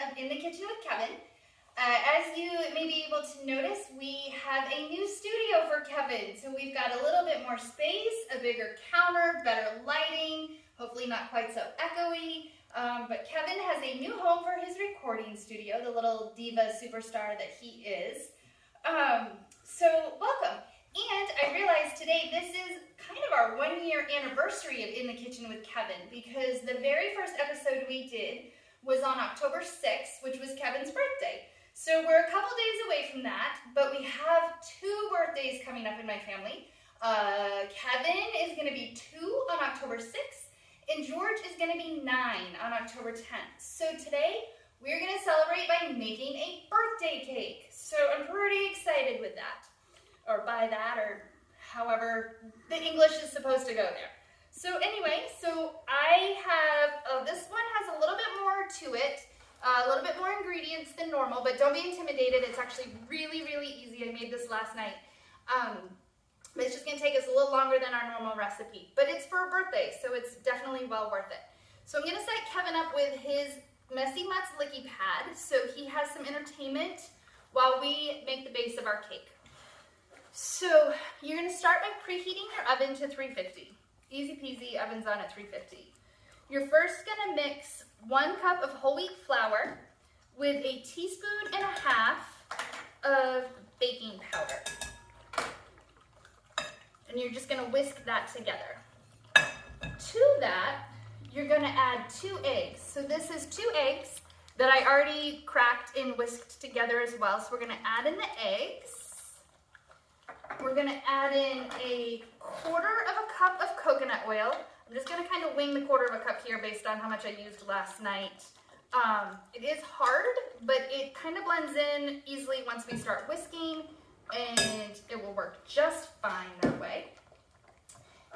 of In the Kitchen with Kevin. As you may be able to notice, we have a new studio for Kevin. So we've got a little bit more space, a bigger counter, better lighting, hopefully not quite so echoey. But Kevin has a new home for his recording studio, the little diva superstar that he is. So welcome. And I realized today this is kind of our 1-year anniversary of In the Kitchen with Kevin, because the very first episode we did was on October 6th, which was Kevin's birthday. So we're a couple days away from that, but we have 2 birthdays coming up in my family. Kevin is going to be 2 on October 6th, and George is going to be 9 on October 10th. So today we're going to celebrate by making a birthday cake. So I'm pretty excited with that, or by that, or however the English is supposed to go there. So anyway, I have, this one has a little bit more to it, a little bit more ingredients than normal, but don't be intimidated. It's actually really, really easy. I made this last night. But it's just going to take us a little longer than our normal recipe. But it's for a birthday, so it's definitely well worth it. So I'm going to set Kevin up with his Messy Mutt's Licky Pad, so he has some entertainment while we make the base of our cake. So you're going to start by preheating your oven to 350. Easy peasy, oven's on at 350. You're first going to mix 1 cup of whole wheat flour with a teaspoon and a half of baking powder. And you're just going to whisk that together. To that, you're going to add 2 eggs. So this is 2 eggs that I already cracked and whisked together as well. So we're going to add in the eggs. We're going to add in a 1/4 cup of coconut oil. I'm just going to kind of wing the 1/4 cup here based on how much I used last night. It is hard, but it kind of blends in easily once we start whisking, and it will work just fine that way.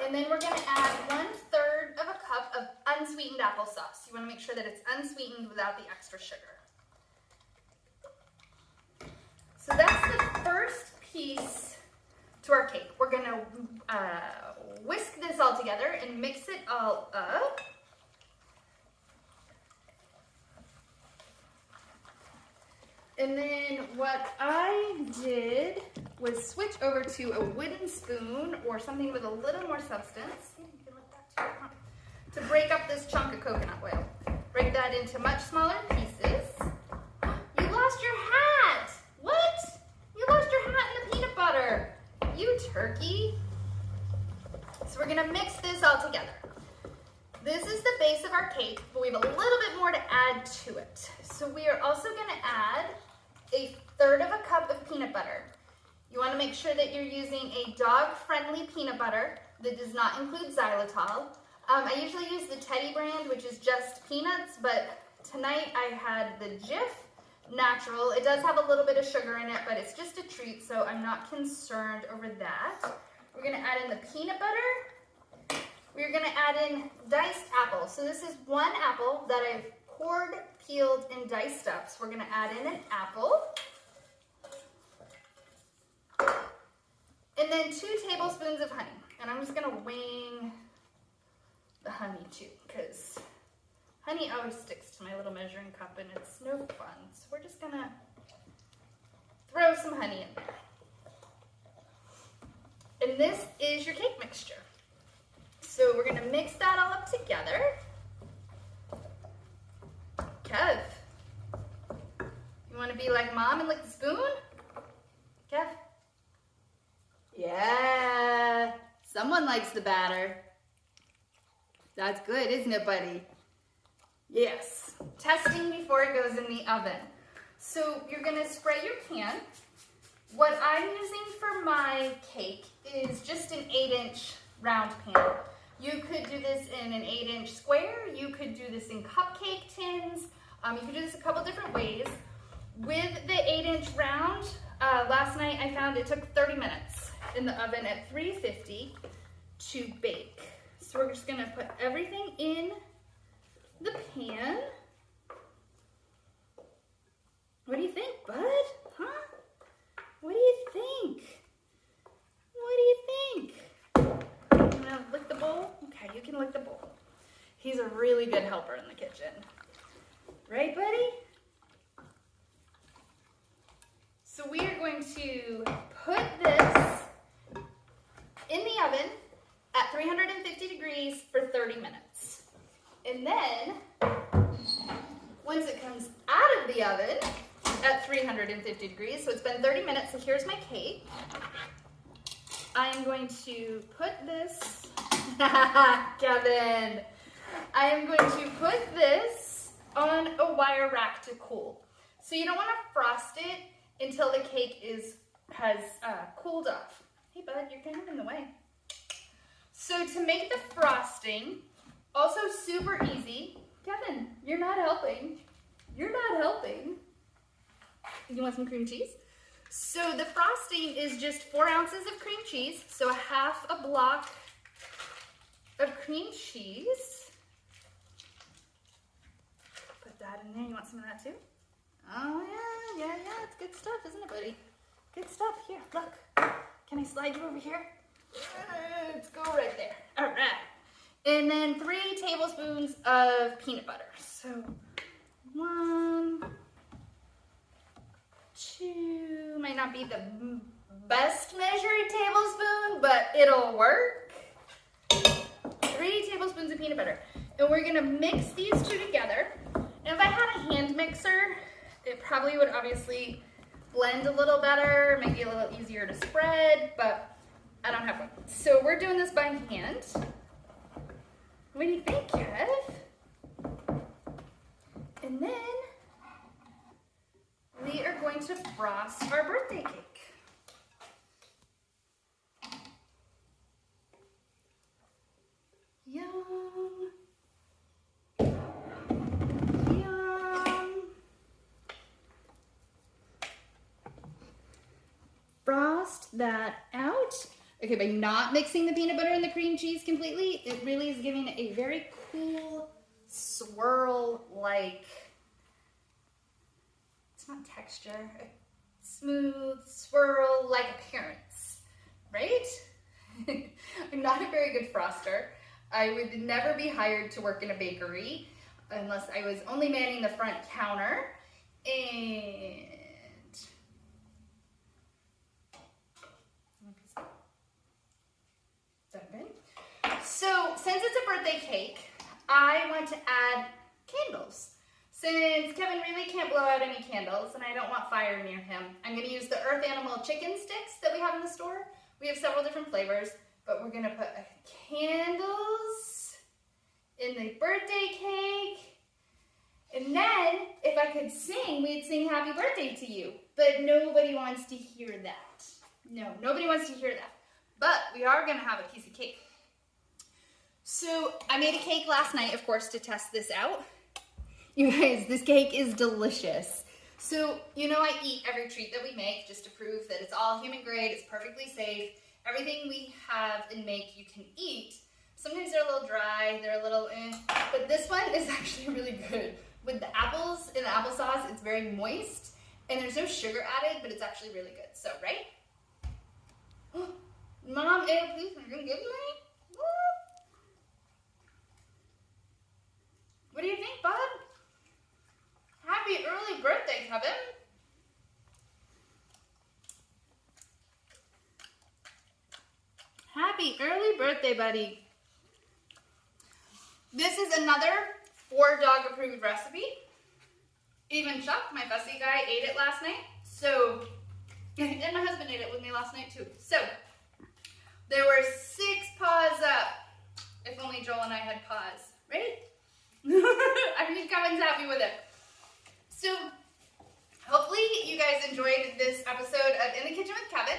And then we're going to add 1/3 cup of unsweetened applesauce. You want to make sure that it's unsweetened without the extra sugar. So that's the first piece to our cake. We're going to whisk this all together and mix it all up. And then what I did was switch over to a wooden spoon or something with a little more substance to break up this chunk of coconut oil. Break that into much smaller pieces. You lost your hat! What? You lost your hat in the peanut butter. You turkey. So we're going to mix this all together. This is the base of our cake, but we have a little bit more to add to it. So we are also going to add a 1/3 cup of peanut butter. You want to make sure that you're using a dog-friendly peanut butter that does not include xylitol. I usually use the Teddy brand, which is just peanuts, but tonight I had the Jif natural. It does have a little bit of sugar in it, but it's just a treat, so I'm not concerned over that. We're going to add in the peanut butter. We're going to add in diced apple. So this is 1 apple that I've cored, peeled, and diced up. So we're going to add in an apple. And then 2 tablespoons of honey. And I'm just going to wing the honey too, because honey always sticks to my little measuring cup and it's no fun. So we're just going to throw some honey in there. And this is your cake mixture. So we're going to mix that all up together. Kev, you want to be like Mom and lick the spoon? Kev? Yeah, someone likes the batter. That's good, isn't it, buddy? Yes. Testing before it goes in the oven. So you're going to spray your pan. What I'm using for my cake is just an 8-inch round pan. You could do this in an 8-inch square. You could do this in cupcake tins. You could do this a couple different ways. With the 8-inch round, last night I found it took 30 minutes in the oven at 350 to bake. So we're just going to put everything in the pan. What do you think, bud? Huh? What do you think? What do you think? You want to lick the bowl? Okay, you can lick the bowl. He's a really good helper in the kitchen. Right, buddy? going to put this in the oven at 350 degrees for 30 minutes. And then, once it comes out of the oven at 350 degrees, so it's been 30 minutes, so here's my cake. I'm going to put this, Kevin, I am going to put this on a wire rack to cool. So you don't want to frost it until the cake has cooled off. Hey bud, you're kind of in the way. So to make the frosting, also super easy. Kevin, you're not helping. You're not helping. You want some cream cheese? So the frosting is just 4 ounces of cream cheese. So a half a block of cream cheese. Put that in there. You want some of that too? Oh yeah, it's good stuff, isn't it, buddy? Good stuff. Here, look. Can I slide you over here? Let's go right there. All right. And then 3 tablespoons of peanut butter. So 1, 2, might not be the best measured tablespoon, but it'll work. 3 tablespoons of peanut butter. And we're gonna mix these 2 together. And if I had a hand mixer, it probably would obviously blend a little better, maybe a little easier to spread, but I don't have one. So we're doing this by hand. What do you think, Kev? And then we are going to frost our birthday cake. Yum. Yum. Frost that out. Okay, by not mixing the peanut butter and the cream cheese completely, it really is giving it a very cool swirl-like, it's not texture, a smooth swirl-like appearance, right? I'm not a very good froster. I would never be hired to work in a bakery unless I was only manning the front counter. And so since it's a birthday cake, I want to add candles. Since Kevin really can't blow out any candles and I don't want fire near him, I'm going to use the Earth Animal chicken sticks that we have in the store. We have several different flavors, but we're going to put candles in the birthday cake. And then, if I could sing, we'd sing happy birthday to you. But nobody wants to hear that. No, nobody wants to hear that. But we are going to have a piece of cake. So I made a cake last night, of course, to test this out. You guys, this cake is delicious. So, you know, I eat every treat that we make just to prove that it's all human grade, it's perfectly safe. Everything we have and make you can eat. Sometimes they're a little dry, they're a little but this one is actually really good. With the apples and the applesauce, it's very moist, and there's no sugar added, but it's actually really good. So, right? Mom, Anna, please, are you gonna give me? What do you think, bud? Happy early birthday, Kevin. Happy early birthday, buddy. This is another 4-dog approved recipe. Even Chuck, my fussy guy, ate it last night. So, and my husband ate it with me last night too. So, there were 6 paws up. If only Joel and I had paws, right? I think Kevin's happy with it. So, hopefully you guys enjoyed this episode of In the Kitchen with Kevin.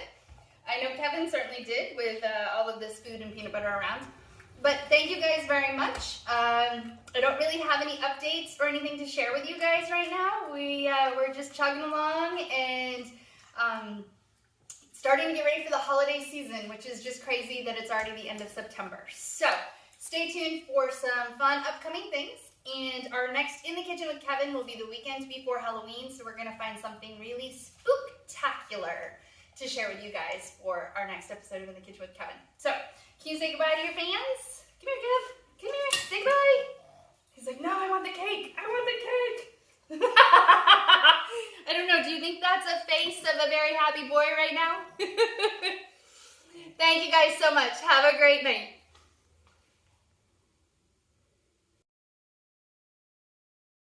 I know Kevin certainly did with all of this food and peanut butter around. But thank you guys very much. I don't really have any updates or anything to share with you guys right now. We're just chugging along and starting to get ready for the holiday season, which is just crazy that it's already the end of September. So stay tuned for some fun upcoming things. And our next In the Kitchen with Kevin will be the weekend before Halloween. So we're going to find something really spooktacular to share with you guys for our next episode of In the Kitchen with Kevin. So, can you say goodbye to your fans? Come here, Kev. Come here. Say goodbye. He's like, no, I want the cake. I want the cake. I don't know. Do you think that's a face of a very very happy boy right now? Thank you guys so much. Have a great night.